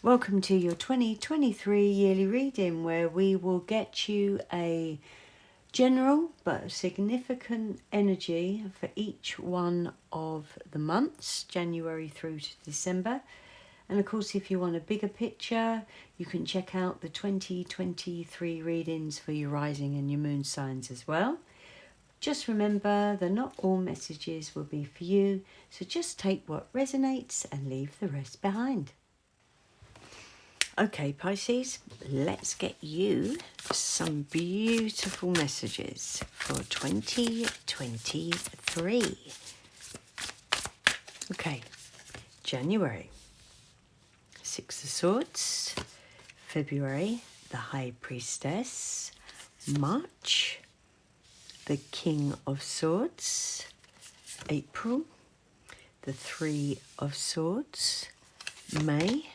Welcome to your 2023 yearly reading, where we will get you a general but significant energy for each one of the months, January through to December. And of course, if you want a bigger picture, you can check out the 2023 readings for your rising and your moon signs as well. Just remember that not all messages will be for you, so just take what resonates and leave the rest behind. Okay, Pisces, let's get you some beautiful messages for 2023. Okay, January, Six of Swords. February, the High Priestess. March, the King of Swords. April, the Three of Swords. May,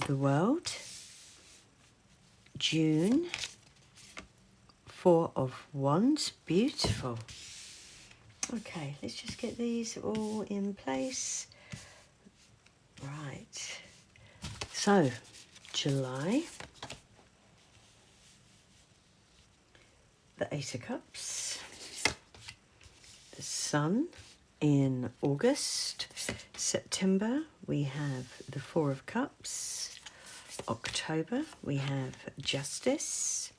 the World. June, Four of Wands. Beautiful. Okay, let's just get these all in place. Right. So, July, the Ace of Cups. The Sun in August. September, we have the Four of Cups. October, we have Justice.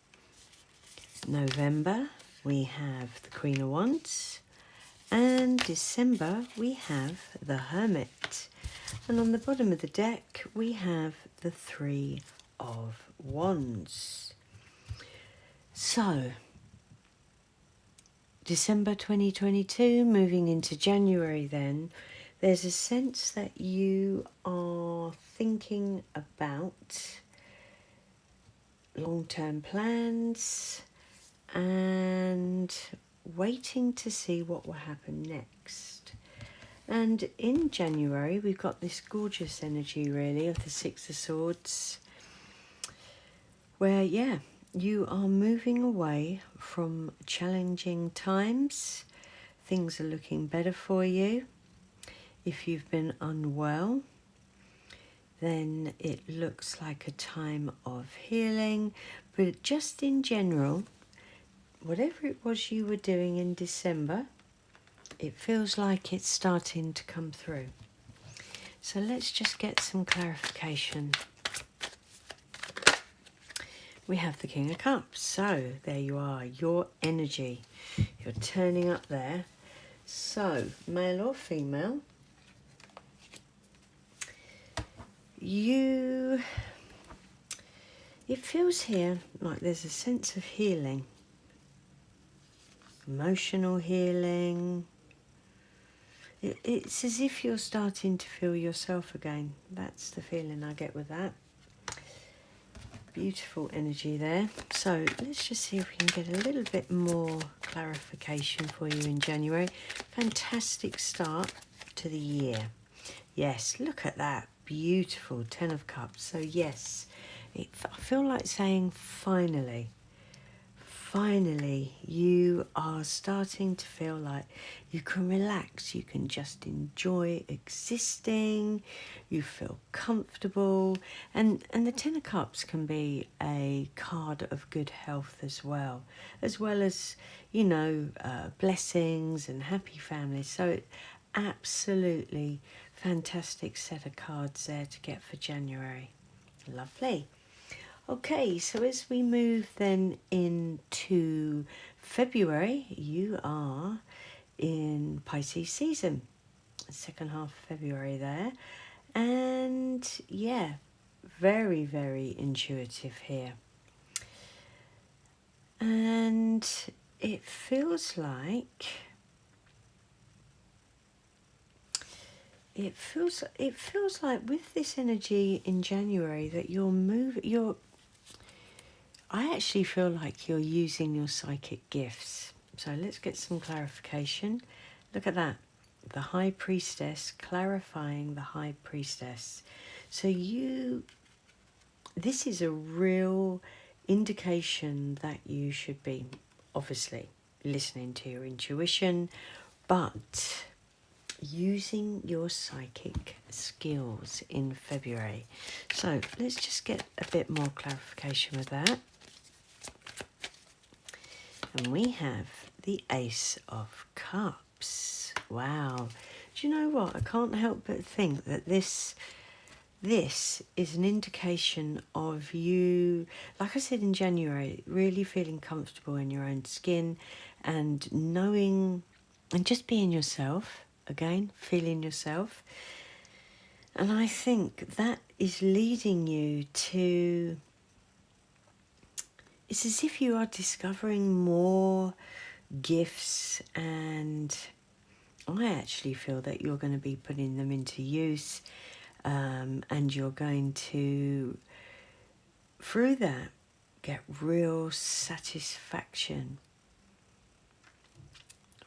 November, we have the Queen of Wands. And December, we have the Hermit. And on the bottom of the deck, we have the Three of Wands. So, December 2022, moving into January then, there's a sense that you are thinking about long-term plans and waiting to see what will happen next. And in January, we've got this gorgeous energy, really, of the Six of Swords, where, you are moving away from challenging times. Things are looking better for you. If you've been unwell, then it looks like a time of healing. But just in general, whatever it was you were doing in December, it feels like it's starting to come through. So let's just get some clarification. We have the King of Cups. So there you are, your energy. You're turning up there. So, male or female, it feels here like there's a sense of healing. Emotional healing. It's as if you're starting to feel yourself again. That's the feeling I get with that. Beautiful energy there. So let's just see if we can get a little bit more clarification for you in January. Fantastic start to the year. Yes, look at that. Beautiful. 10 of Cups. So yes, I feel like saying finally. Finally, you are starting to feel like you can relax, you can just enjoy existing, you feel comfortable. And the Ten of Cups can be a card of good health as well as, blessings and happy families. So absolutely fantastic set of cards there to get for January. Lovely. Okay, so as we move then into February, you are in Pisces season, second half of February there. And very, very intuitive here. And it feels like with this energy in January that I actually feel like you're using your psychic gifts. So let's get some clarification. Look at that. The High Priestess, clarifying the High Priestess. So this is a real indication that you should be, obviously, listening to your intuition, but using your psychic skills in February. So let's just get a bit more clarification with that. And we have the Ace of Cups. Wow. Do you know what? I can't help but think that this is an indication of you, like I said in January, really feeling comfortable in your own skin and knowing and just being yourself, again, feeling yourself. And I think that is leading you to, it's as if you are discovering more gifts, and I actually feel that you're going to be putting them into use, and you're going to, through that, get real satisfaction.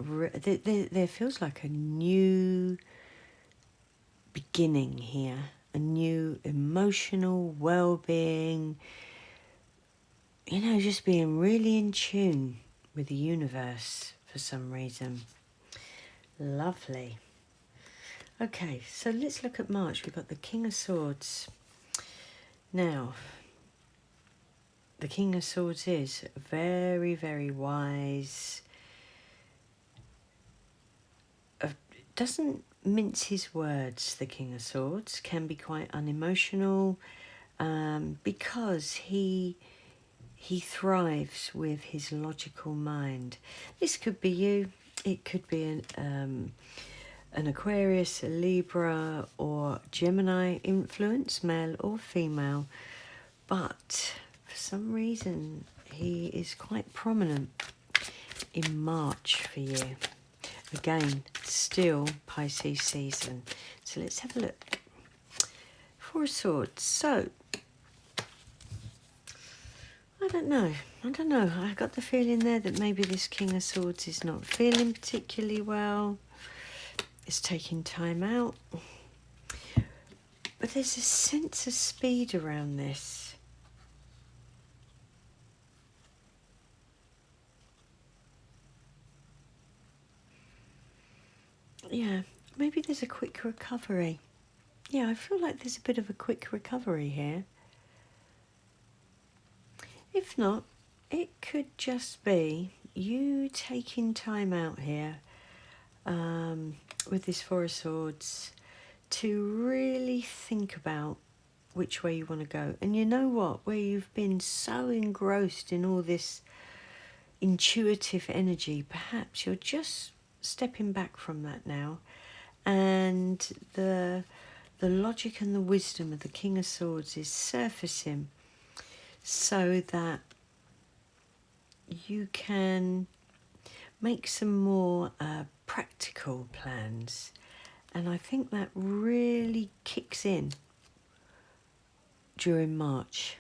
There feels like a new beginning here, a new emotional well-being, you know, just being really in tune with the universe for some reason. Lovely. Okay, so let's look at March. We've got the King of Swords. Now, the King of Swords is very, very wise. Doesn't mince his words, the King of Swords. Can be quite unemotional, because he thrives with his logical mind. This could be you. It could be an Aquarius, a Libra, or Gemini influence, male or female. But for some reason, he is quite prominent in March for you. Again, still Pisces season. So let's have a look. Four of Swords. So, I don't know. I got the feeling there that maybe this King of Swords is not feeling particularly well. It's taking time out. But there's a sense of speed around this. Yeah, maybe there's a quick recovery. Yeah, I feel like there's a bit of a quick recovery here. If not, it could just be you taking time out here, with this Four of Swords, to really think about which way you want to go. And you know what? Where you've been so engrossed in all this intuitive energy, perhaps you're just stepping back from that now, and the logic and the wisdom of the King of Swords is surfacing so that you can make some more practical plans. And I think that really kicks in during March.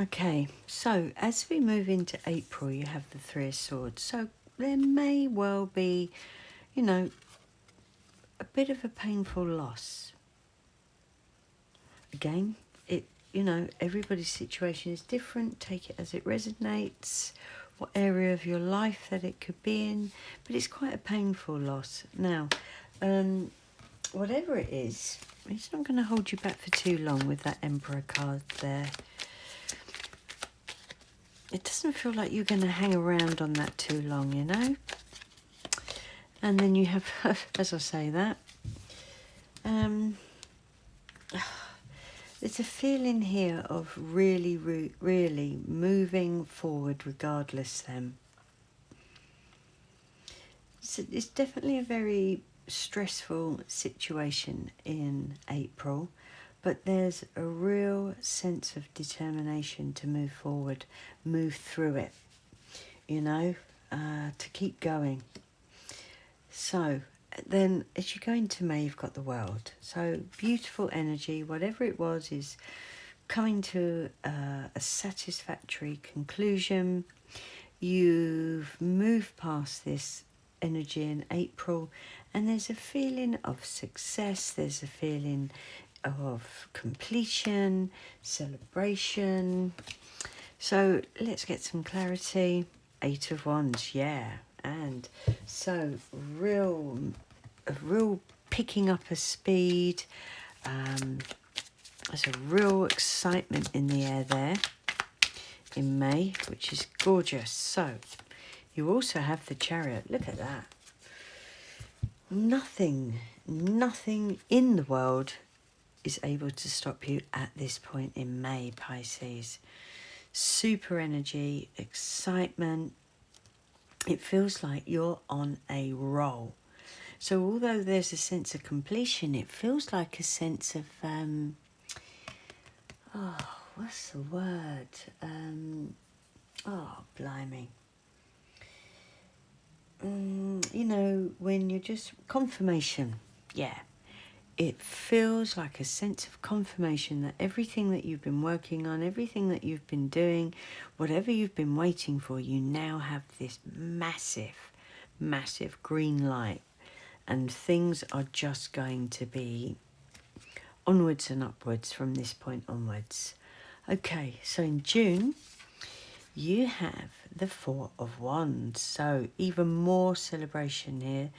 Okay, so as we move into April, you have the Three of Swords. So there may well be, you know, a bit of a painful loss. Again, everybody's situation is different. Take it as it resonates, what area of your life that it could be in. But it's quite a painful loss. Now, whatever it is, it's not going to hold you back for too long with that Emperor card there. It doesn't feel like you're going to hang around on that too long, you know. And then you have, as I say that, there's a feeling here of really, really moving forward regardless then. It's definitely a very stressful situation in April, but there's a real sense of determination to move forward, move through it, to keep going. So then as you go into May, you've got the World. So beautiful energy, whatever it was, is coming to a satisfactory conclusion. You've moved past this energy in April, and there's a feeling of success, there's a feeling of completion, celebration. So let's get some clarity. Eight of Wands, yeah. And so real a real picking up of speed. There's a real excitement in the air there in May, which is gorgeous. So you also have the Chariot. Look at that. Nothing in the world is able to stop you at this point in May, Pisces. Super energy, excitement. It feels like you're on a roll. So although there's a sense of completion, it feels like a sense of, what's the word? Blimey. You know, when you're just, confirmation. Yeah. It feels like a sense of confirmation that everything that you've been working on, everything that you've been doing, whatever you've been waiting for, you now have this massive, massive green light. And things are just going to be onwards and upwards from this point onwards. Okay, so in June, you have the Four of Wands. So even more celebration here.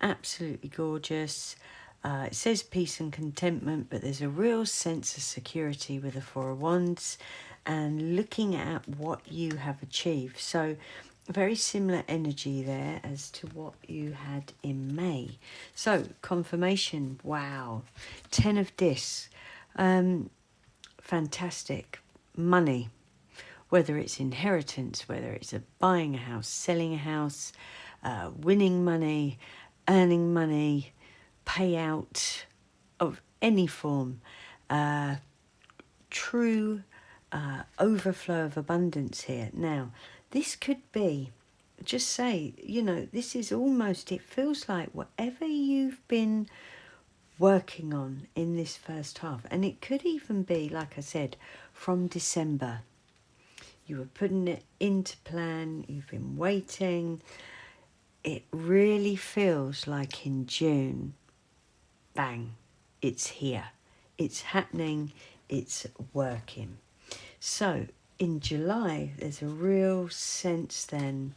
Absolutely gorgeous. It says peace and contentment, but there's a real sense of security with the Four of Wands and looking at what you have achieved. So very similar energy there as to what you had in May. So confirmation, wow. 10 of Discs, fantastic. Money, whether it's inheritance, whether it's buying a house, selling a house, winning money, earning money, payout of any form, true overflow of abundance here. Now, this could be, just say, you know, this is almost, it feels like whatever you've been working on in this first half, and it could even be, like I said, from December. You were putting it into plan, you've been waiting. It really feels like in June, bang, it's here. It's happening, it's working. So in July, there's a real sense then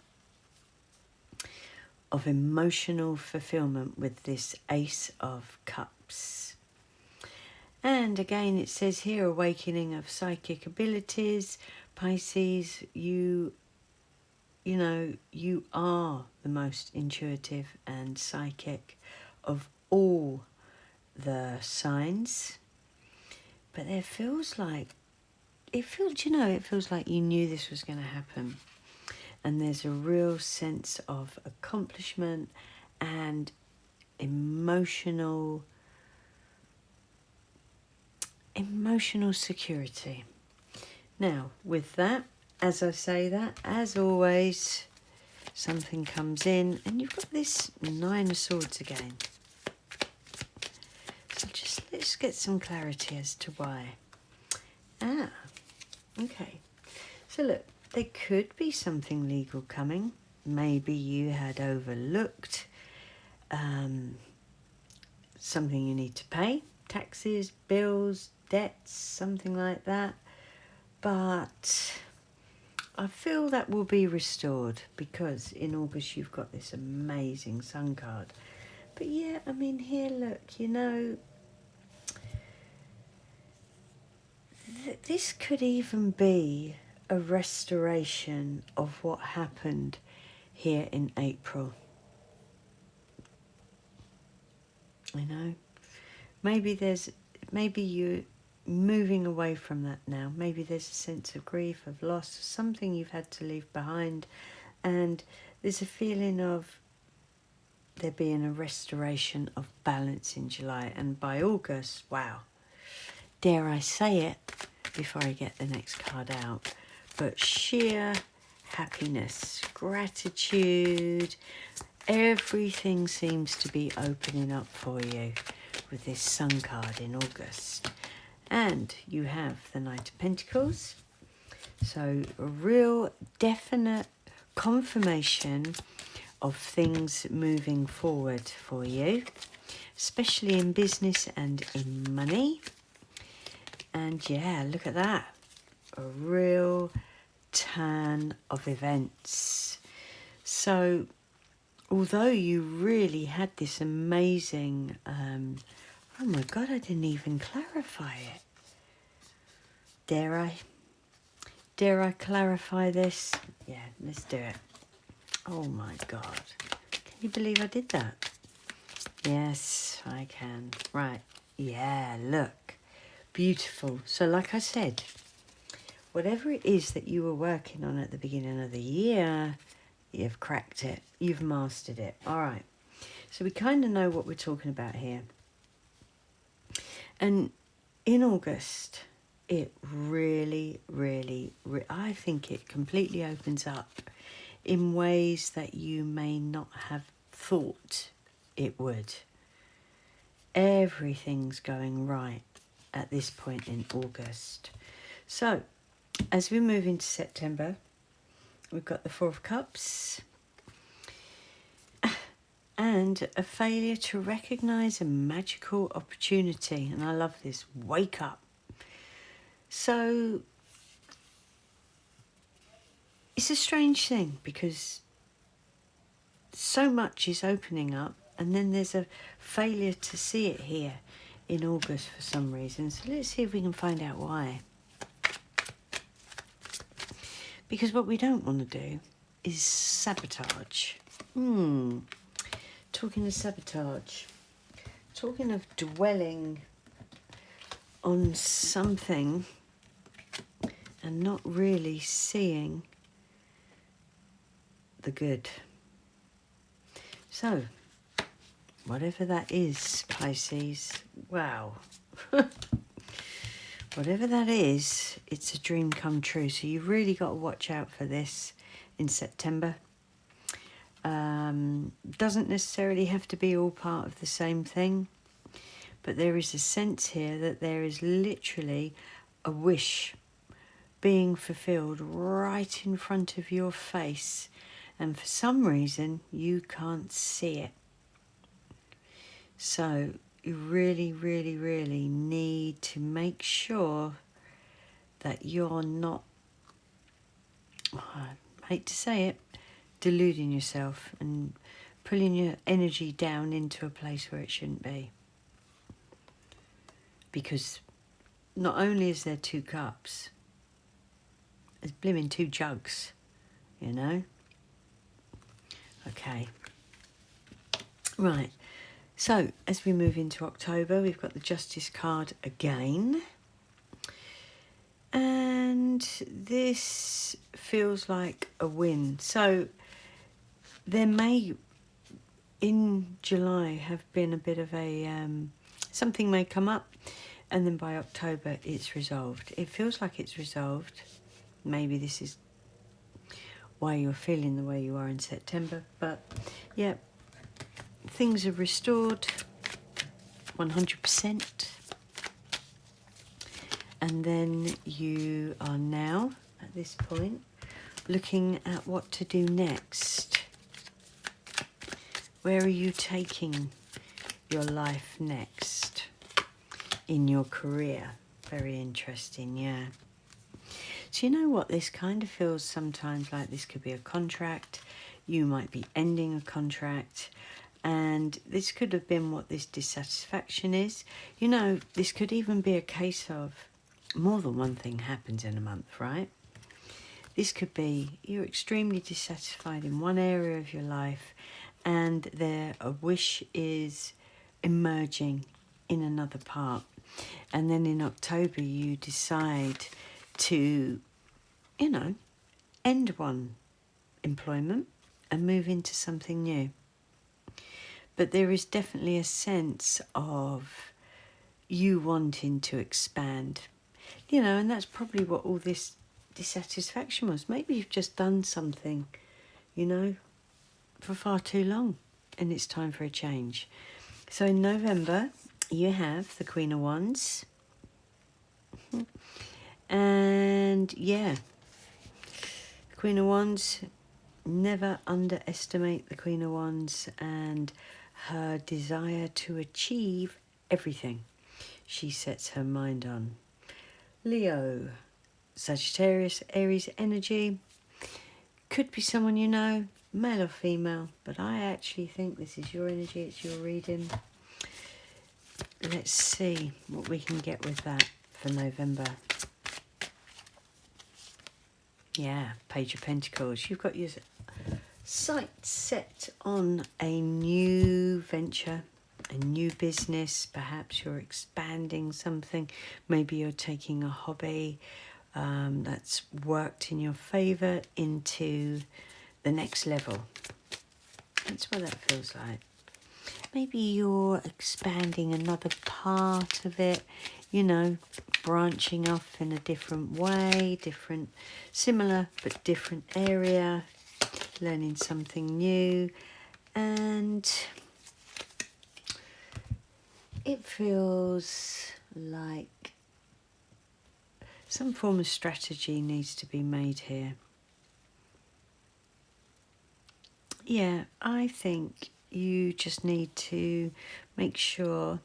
of emotional fulfillment with this Ace of Cups. And again, it says here, awakening of psychic abilities. Pisces, you know, you are the most intuitive and psychic of all the signs. But it feels like, it feels like you knew this was going to happen. And there's a real sense of accomplishment and emotional security. Now, with that, as I say that, as always, something comes in, and you've got this Nine of Swords again. So let's get some clarity as to why. Okay. So look, there could be something legal coming. Maybe you had overlooked something you need to pay, taxes, bills, debts, something like that. But I feel that will be restored because in August you've got this amazing Sun card. But yeah, I mean, here, look, you know, this could even be a restoration of what happened here in April. You know, maybe you're moving away from that now. Maybe there's a sense of grief, of loss, something you've had to leave behind, and there's a feeling of there being a restoration of balance in July. And by August, wow, dare I say it before I get the next card out, but sheer happiness, gratitude, everything seems to be opening up for you with this Sun card in August. And you have the Knight of Pentacles. So a real definite confirmation of things moving forward for you, especially in business and in money. And yeah, look at that. A real turn of events. So although you really had this amazing, oh my God, I didn't even clarify it. Dare I clarify this? Yeah, let's do it. Oh my God. Can you believe I did that? Yes, I can. Right. Yeah, look. Beautiful. So like I said, whatever it is that you were working on at the beginning of the year, you've cracked it. You've mastered it. All right. So we kind of know what we're talking about here. And in August, it really, I think it completely opens up in ways that you may not have thought it would. Everything's going right at this point in August. So, as we move into September, we've got the Four of Cups and a failure to recognise a magical opportunity. And I love this, wake up. So, it's a strange thing because so much is opening up and then there's a failure to see it here in August for some reason. So let's see if we can find out why. Because what we don't want to do is sabotage. Talking of sabotage, talking of dwelling on something and not really seeing the good. So, whatever that is, Pisces, wow. Whatever that is, it's a dream come true. So you've really got to watch out for this in September. Doesn't necessarily have to be all part of the same thing, but there is a sense here that there is literally a wish being fulfilled right in front of your face, and for some reason you can't see it. So you really need to make sure that you're not, I hate to say it, deluding yourself and pulling your energy down into a place where it shouldn't be. Because not only is there 2 cups, there's blimmin' 2 jugs, you know? Okay. Right. So, as we move into October, we've got the Justice card again. And this feels like a win. So, there may, in July, have been a bit of a, something may come up, and then by October it's resolved. It feels like it's resolved. Maybe this is why you're feeling the way you are in September, but yeah, things are restored 100%. And then you are now, at this point, looking at what to do next. Where are you taking your life next in your career? Very interesting, yeah. So you know what, this kind of feels sometimes like this could be a contract. You might be ending a contract, and this could have been what this dissatisfaction is. You know, this could even be a case of more than one thing happens in a month, right? This could be you're extremely dissatisfied in one area of your life and there a wish is emerging in another part. And then in October you decide to, you know, end one employment and move into something new. But there is definitely a sense of you wanting to expand. You know, and that's probably what all this dissatisfaction was. Maybe you've just done something, you know, for far too long and it's time for a change. So in November, you have the Queen of Wands. And yeah, Queen of Wands, never underestimate the Queen of Wands and her desire to achieve everything she sets her mind on. Leo, Sagittarius, Aries energy. Could be someone you know, male or female, but I actually think this is your energy, it's your reading. Let's see what we can get with that for November. Yeah, Page of Pentacles. You've got your sights set on a new venture, a new business. Perhaps you're expanding something. Maybe you're taking a hobby that's worked in your favour into the next level. That's what that feels like. Maybe you're expanding another part of it, you know, branching off in a different way, similar but different area, learning something new. And it feels like some form of strategy needs to be made here. Yeah, I think you just need to make sure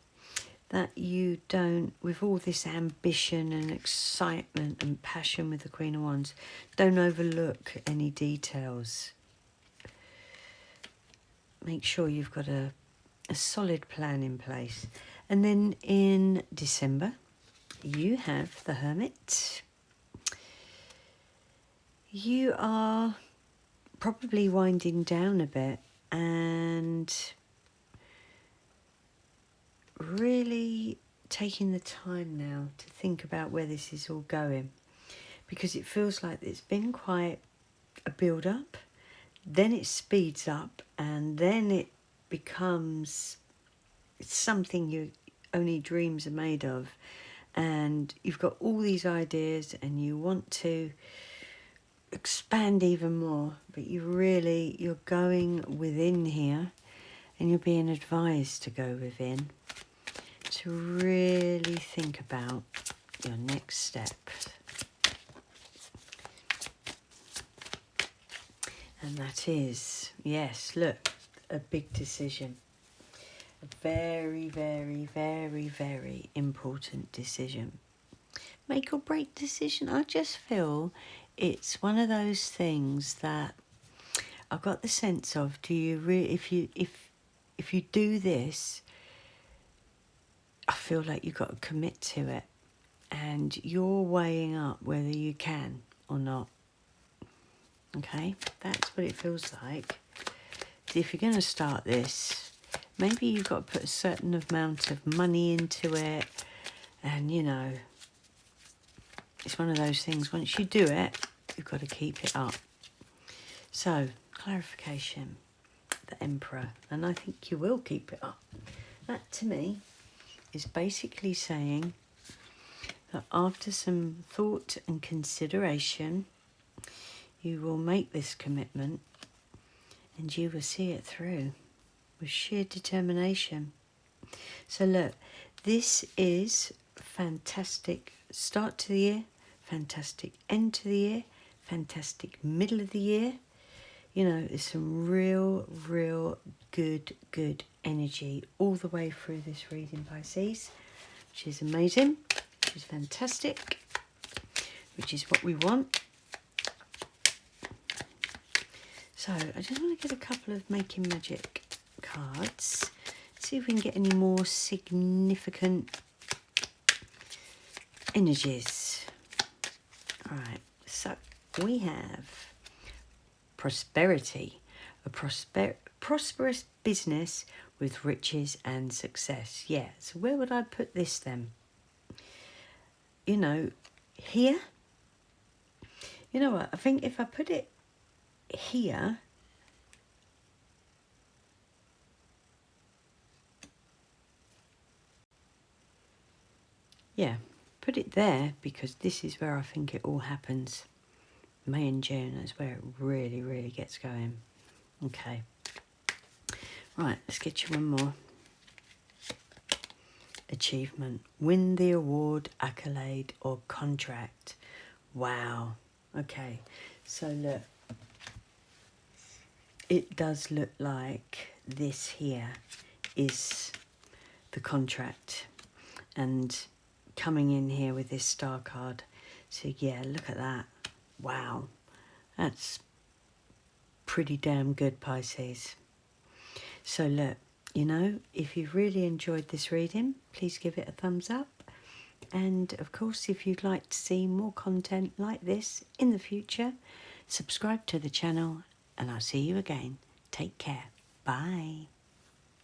that you don't, with all this ambition and excitement and passion with the Queen of Wands, don't overlook any details. Make sure you've got a solid plan in place. And then in December, you have the Hermit. You are probably winding down a bit and really taking the time now to think about where this is all going, because it feels like it's been quite a build up, then it speeds up, and then it becomes something you only dreams are made of, and you've got all these ideas and you want to expand even more, but you're going within here, and you're being advised to go within to really think about your next step. And that is, yes, look, a big decision. A very, very, very, very important decision. Make or break decision. I just feel it's one of those things that I've got the sense of, do you really, if you do this, I feel like you've got to commit to it, and you're weighing up whether you can or not. Okay, that's what it feels like. If you're going to start this, maybe you've got to put a certain amount of money into it, and you know, it's one of those things, once you do it, you've got to keep it up. So, clarification, the Emperor, and I think you will keep it up. That to me is basically saying that after some thought and consideration, you will make this commitment and you will see it through with sheer determination. So look, this is fantastic start to the year, fantastic end to the year, fantastic middle of the year. You know, there's some real good energy all the way through this reading, Pisces, which is amazing, which is fantastic, which is what we want. So I just want to get a couple of Making Magic cards, see if we can get any more significant energies. All right, so we have prosperity, a prosperous business with riches and success. Yeah, so where would I put this then? You know, here? You know what, I think if I put it here, yeah, put it there, because this is where I think it all happens. May and June, that's where it really gets going. Okay. Right, let's get you one more. Achievement. Win the award, accolade, or contract. Wow. Okay. So look, it does look like this here is the contract. And coming in here with this star card. So yeah, look at that. Wow. That's pretty damn good, Pisces. So look, you know, if you've really enjoyed this reading, please give it a thumbs up. And of course, if you'd like to see more content like this in the future, subscribe to the channel, and I'll see you again. Take care. Bye.